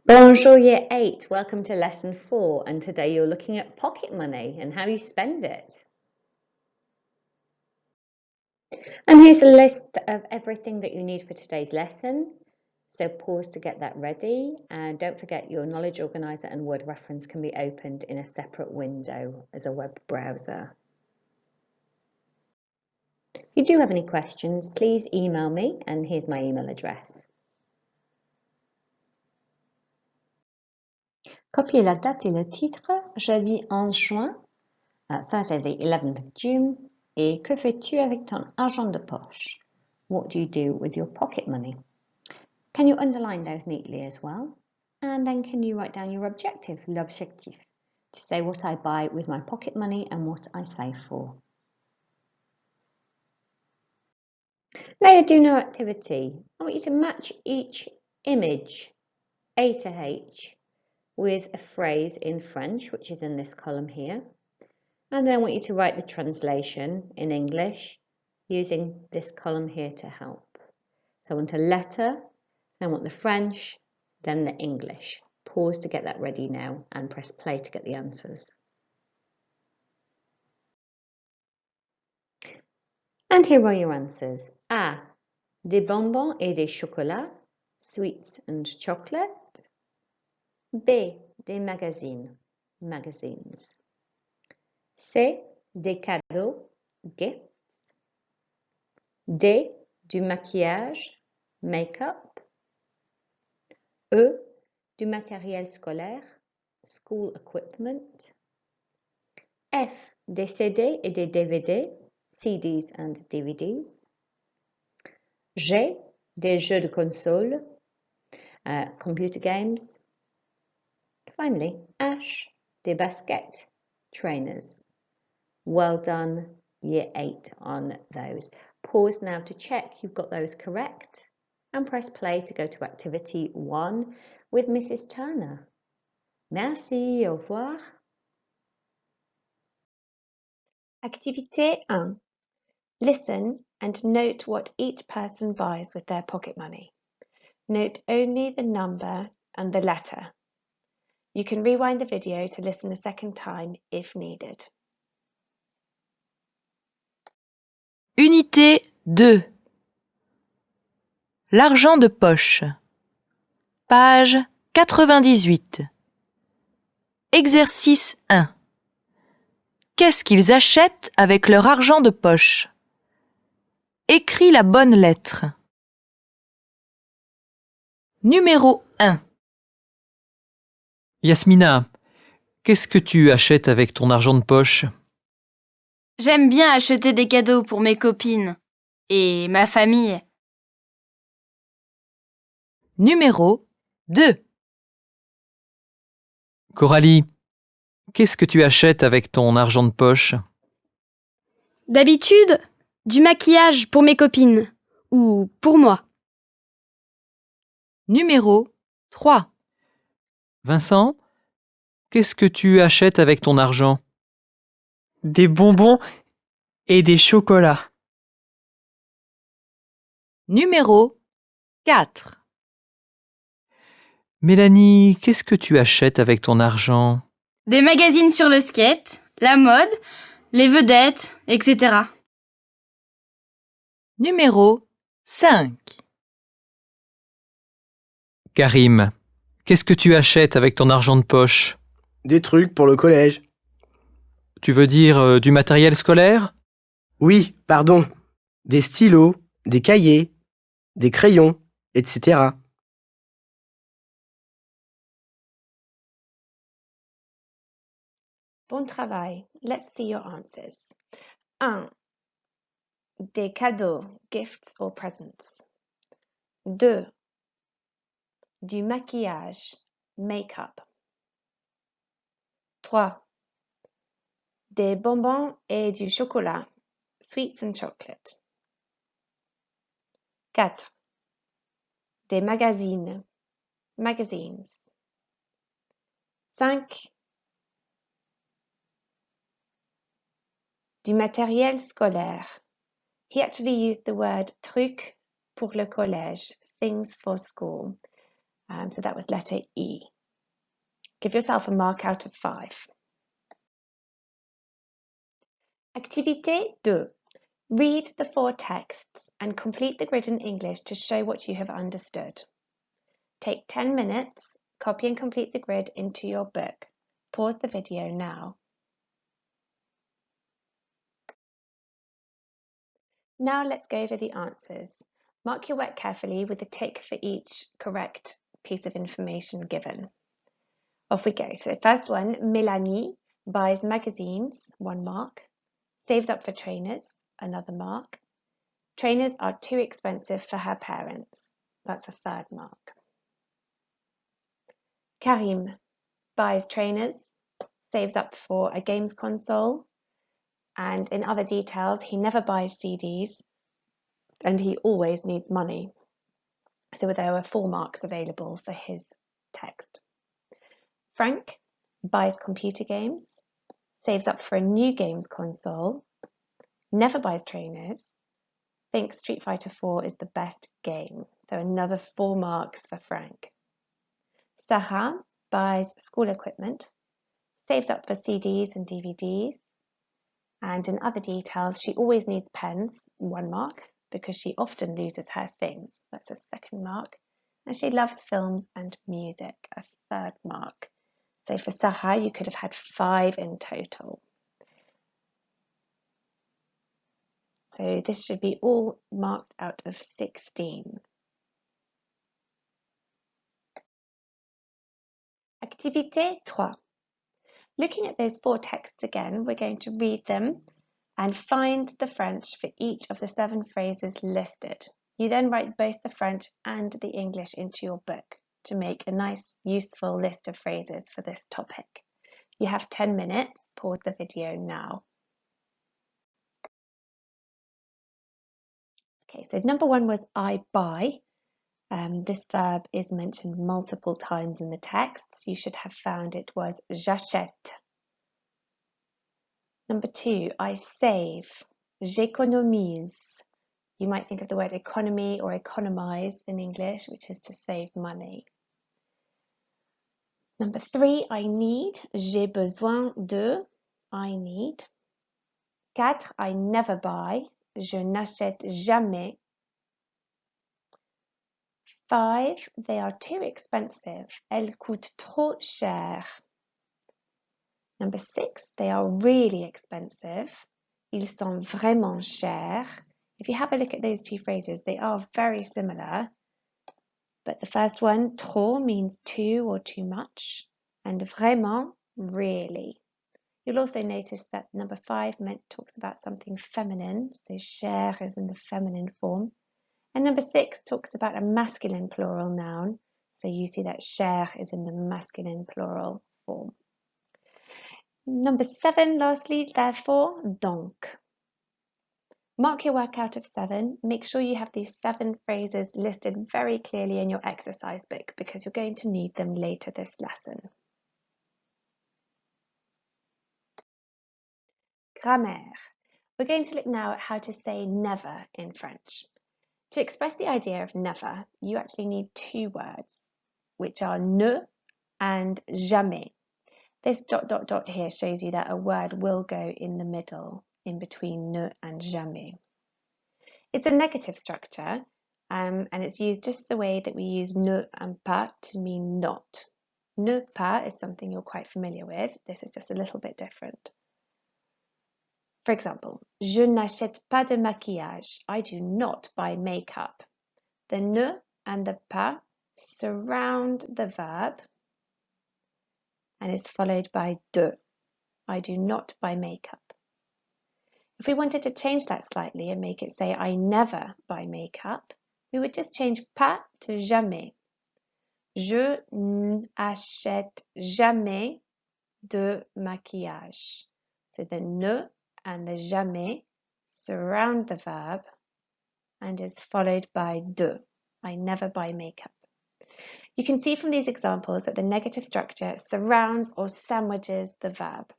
Bonjour Year 8, welcome to Lesson 4, and today you're looking at pocket money and how you spend it. And here's a list of everything that you need for today's lesson, so pause to get that ready, and don't forget your knowledge organizer and word reference can be opened in a separate window as a web browser. If you do have any questions, please email me, and here's my email address. Copiez la date et le titre, jeudi 11 juin, Thursday the 11th of June, et que fais-tu avec ton argent de poche? What do you do with your pocket money? Can you underline those neatly as well? And then can you write down your objective, l'objectif, to say what I buy with my pocket money and what I save for. Now you do no activity. I want you to match each image, A to H, with a phrase in French, which is in this column here. And then I want you to write the translation in English using this column here to help. So I want a letter, I want the French, then the English. Pause to get that ready now and press play to get the answers. And here are your answers. A. Des bonbons et des chocolats, sweets and chocolate. B. Des magazines, magazines. C. Des cadeaux, gifts. D. Du maquillage, make-up. E. Du matériel scolaire, school equipment. F. Des CD et des DVD, CDs and DVDs. G. Des jeux de console, computer games. Finally, H. Des baskets, trainers. Well done, Year 8 on those. Pause now to check you've got those correct and press play to go to activity 1 with Mrs. Turner. Merci, au revoir. Activité 1. Listen and note what each person buys with their pocket money. Note only the number and the letter. You can rewind the video to listen a second time if needed. Unité 2. L'argent de poche. Page 98. Exercice 1. Qu'est-ce qu'ils achètent avec leur argent de poche? Écris la bonne lettre. Numéro 1. Yasmina, qu'est-ce que tu achètes avec ton argent de poche? J'aime bien acheter des cadeaux pour mes copines et ma famille. Numéro 2. Coralie, qu'est-ce que tu achètes avec ton argent de poche? D'habitude, du maquillage pour mes copines ou pour moi. Numéro 3. Vincent, qu'est-ce que tu achètes avec ton argent? Des bonbons et des chocolats. Numéro 4. Mélanie, qu'est-ce que tu achètes avec ton argent? Des magazines sur le skate, la mode, les vedettes, etc. Numéro 5. Karim, qu'est-ce que tu achètes avec ton argent de poche? Des trucs pour le collège. Tu veux dire du matériel scolaire? Oui, pardon. Des stylos, des cahiers, des crayons, etc. Bon travail. Let's see your answers. 1. Des cadeaux, gifts or presents. 2. Du maquillage, make-up. 3. Des bonbons et du chocolat, sweets and chocolate. 4. Des magazines, magazines. 5. Du matériel scolaire. He actually used the word truc pour le collège, things for school. So that was letter E. Give yourself a mark out of 5. Activité 2. Read the 4 texts and complete the grid in English to show what you have understood. Take 10 minutes, copy and complete the grid into your book. Pause the video now. Now let's go over the answers. Mark your work carefully with a tick for each correct piece of information given. Off we go. So first one, Mélanie buys magazines, 1 mark. Saves up for trainers, another mark. Trainers are too expensive for her parents. That's a 3rd mark. Karim buys trainers, saves up for a games console, and in other details, he never buys CDs and he always needs money. So there were 4 marks available for his text. Frank buys computer games, saves up for a new games console, never buys trainers, thinks Street Fighter 4 is the best game. So another 4 marks for Frank. Sarah buys school equipment, saves up for CDs and DVDs, and in other details, she always needs pens, 1 mark, because she often loses her things. That's a 2nd mark. And she loves films and music, a 3rd mark. So for Sarah, you could have had 5 in total. So this should be all marked out of 16. Activité 3. Looking at those 4 texts again, we're going to read them and find the French for each of the 7 phrases listed. You then write both the French and the English into your book to make a nice, useful list of phrases for this topic. You have 10 minutes. Pause the video now. Okay, so number 1 was I buy. This verb is mentioned multiple times in the texts. You should have found it was j'achète. Number 2, I save. J'économise. You might think of the word economy or economize in English, which is to save money. Number 3, I need. J'ai besoin de. I need. 4, I never buy. Je n'achète jamais. 5, they are too expensive. Elles coûtent trop cher. Number 6, they are really expensive. Ils sont vraiment chers. If you have a look at those 2 phrases, they are very similar. But the first one, trop, means too or too much. And vraiment, really. You'll also notice that number 5 talks about something feminine. So cher is in the feminine form. And number 6 talks about a masculine plural noun. So you see that cher is in the masculine plural form. Number 7, lastly, therefore, donc. Mark your work out of 7. Make sure you have these 7 phrases listed very clearly in your exercise book because you're going to need them later this lesson. Grammaire. We're going to look now at how to say never in French. To express the idea of never, you actually need 2 words, which are ne and jamais. This ... here shows you that a word will go in the middle, in between ne and jamais. It's a negative structure, and it's used just the way that we use ne and pas to mean not. Ne pas is something you're quite familiar with. This is just a little bit different. For example, je n'achète pas de maquillage. I do not buy makeup. The ne and the pas surround the verb and is followed by de. I do not buy makeup. If we wanted to change that slightly and make it say I never buy makeup, we would just change pas to jamais. Je n'achète jamais de maquillage. So the ne and the jamais surround the verb and is followed by de. I never buy makeup. You can see from these examples that the negative structure surrounds or sandwiches the verb.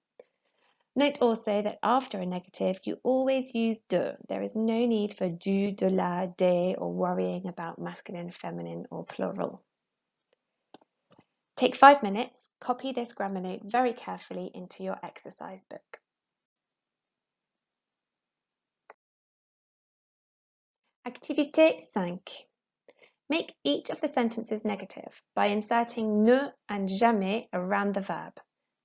Note also that after a negative, you always use de. There is no need for du, de la, des, or worrying about masculine, feminine, or plural. Take 5 minutes, copy this grammar note very carefully into your exercise book. Activité 5. Make each of the sentences negative by inserting ne and jamais around the verb.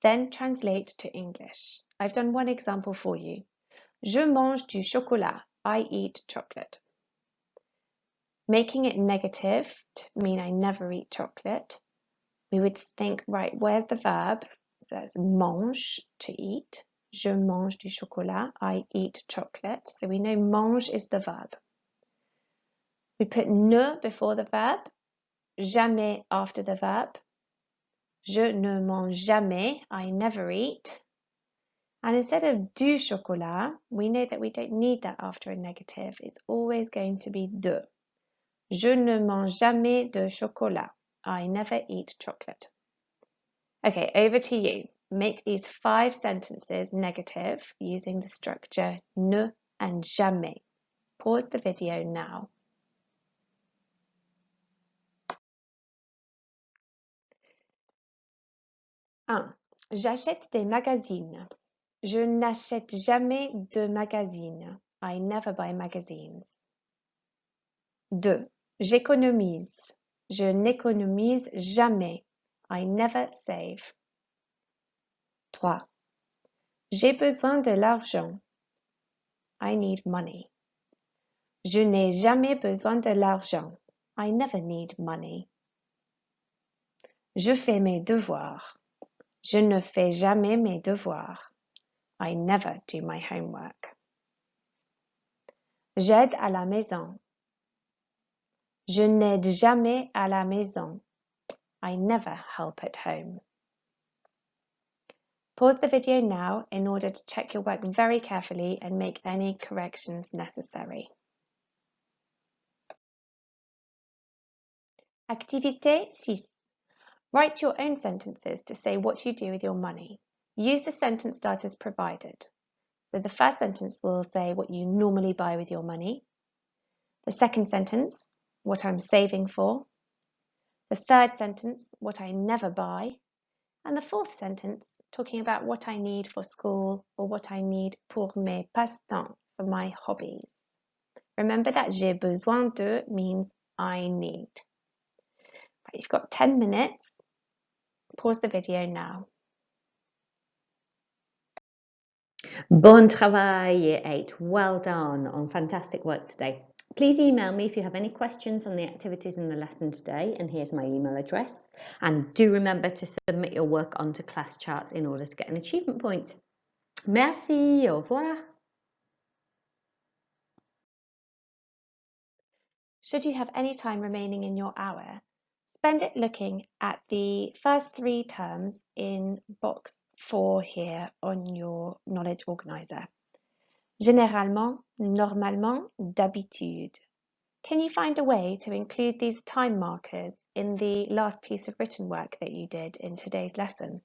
Then translate to English. I've done one example for you. Je mange du chocolat. I eat chocolate. Making it negative to mean I never eat chocolate. We would think, right, where's the verb? So that's mange, to eat. Je mange du chocolat. I eat chocolate. So we know mange is the verb. We put ne before the verb, jamais after the verb. Je ne mange jamais. I never eat. And instead of du chocolat, we know that we don't need that after a negative. It's always going to be de. Je ne mange jamais de chocolat. I never eat chocolate. Okay, over to you. Make these 5 sentences negative using the structure ne and jamais. Pause the video now. J'achète des magazines. Je n'achète jamais de magazines. I never buy magazines. 2. J'économise. Je n'économise jamais. I never save. 3. J'ai besoin de l'argent. I need money. Je n'ai jamais besoin de l'argent. I never need money. Je fais mes devoirs. Je ne fais jamais mes devoirs. I never do my homework. J'aide à la maison. Je n'aide jamais à la maison. I never help at home. Pause the video now in order to check your work very carefully and make any corrections necessary. Activité 6. Write your own sentences to say what you do with your money. Use the sentence starters provided. So the first sentence will say what you normally buy with your money. The second sentence, what I'm saving for. The third sentence, what I never buy. And the fourth sentence, talking about what I need for school or what I need pour mes passe-temps, for my hobbies. Remember that j'ai besoin de means I need. Right, you've got 10 minutes. Pause the video now. Bon travail, Year 8. Well done on fantastic work today. Please email me if you have any questions on the activities in the lesson today, and here's my email address. And do remember to submit your work onto class charts in order to get an achievement point. Merci, au revoir. Should you have any time remaining in your hour, spend it looking at the first 3 terms in box 4 here on your knowledge organizer. Généralement, normalement, d'habitude. Can you find a way to include these time markers in the last piece of written work that you did in today's lesson?